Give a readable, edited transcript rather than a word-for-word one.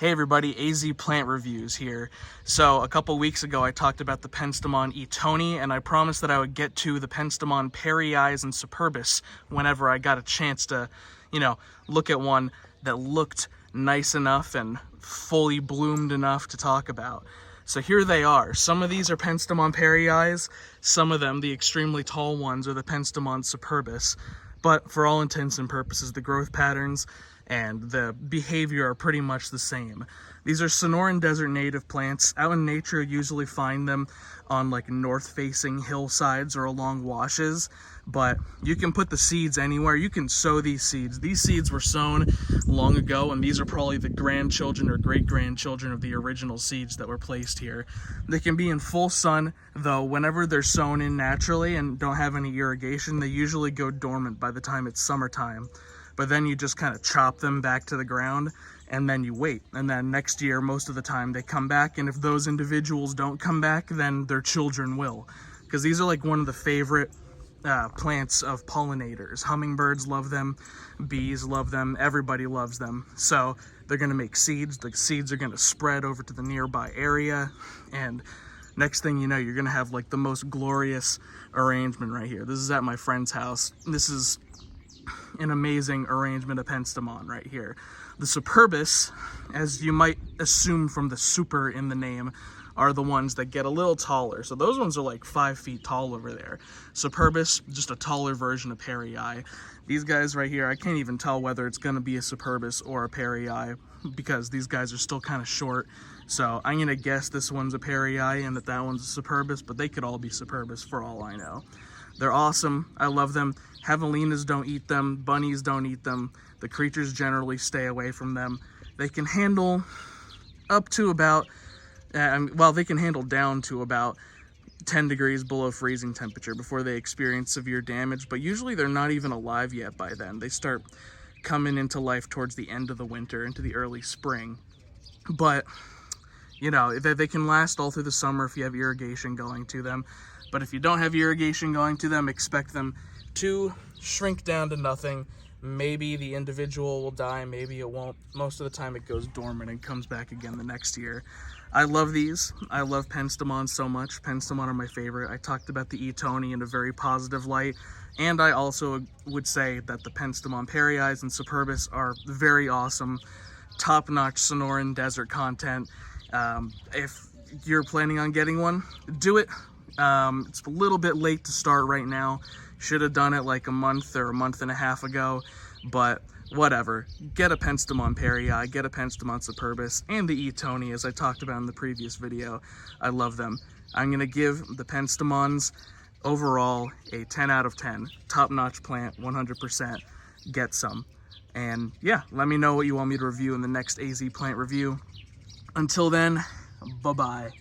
Hey everybody, AZ Plant Reviews here. So a couple weeks ago I talked about the Penstemon Etoni, and I promised that I would get to the Penstemon Parryi and Superbus whenever I got a chance to, look at one that looked nice enough and fully bloomed enough to talk about. So here they are. Some of these are Penstemon Parryi, some of them, the extremely tall ones, are the Penstemon Superbus. But for all intents and purposes, the growth patterns and the behavior are pretty much the same. These are Sonoran desert native plants. Out in nature, you usually find them on like north-facing hillsides or along washes, but you can put the seeds anywhere. You can sow these seeds. These seeds were sown long ago, and these are probably the grandchildren or great-grandchildren of the original seeds that were placed here. They can be in full sun, though whenever they're sown in naturally and don't have any irrigation, they usually go dormant by the time it's summertime. But then you just kind of chop them back to the ground, and then you wait. And then next year, most of the time, they come back, and if those individuals don't come back, then their children will. Because these are like one of the favorite plants of pollinators. Hummingbirds love them, bees love them, everybody loves them. So they're going to make seeds. The seeds are going to spread over to the nearby area, and next thing you know, you're going to have like the most glorious arrangement right here. This is at my friend's house. This is an amazing arrangement of Penstemon right here. The Superbus, as you might assume from the super in the name, are the ones that get a little taller. So those ones are like 5 feet tall over there. Superbus, just a taller version of Parryi. These guys right here, I can't even tell whether it's going to be a Superbus or a Parryi because these guys are still kind of short. So I'm going to guess this one's a Parryi and that one's a Superbus, but they could all be Superbus for all I know. They're awesome. I love them. Javelinas don't eat them. Bunnies don't eat them. The creatures generally stay away from them. They can handle up to about, they can handle down to about 10 degrees below freezing temperature before they experience severe damage, but usually they're not even alive yet by then. They start coming into life towards the end of the winter, into the early spring. But, they can last all through the summer if you have irrigation going to them. But if you don't have irrigation going to them, expect them to shrink down to nothing. Maybe the individual will die, maybe it won't. Most of the time it goes dormant and comes back again the next year. I love these. I love Penstemon so much. Penstemon are my favorite. I talked about the Etoni in a very positive light, and I also would say that the Penstemon Parryi and Superbus are very awesome, top-notch Sonoran desert content. If you're planning on getting one, do it. It's a little bit late to start right now. Should have done it like a month or a month and a half ago, but whatever. Get a Penstemon Parryi, get a Penstemon Superbus, and the Etoni, as I talked about in the previous video. I love them. I'm going to give the Penstemons overall a 10 out of 10. Top-notch plant, 100%. Get some. And yeah, let me know what you want me to review in the next AZ Plant review. Until then, bye-bye.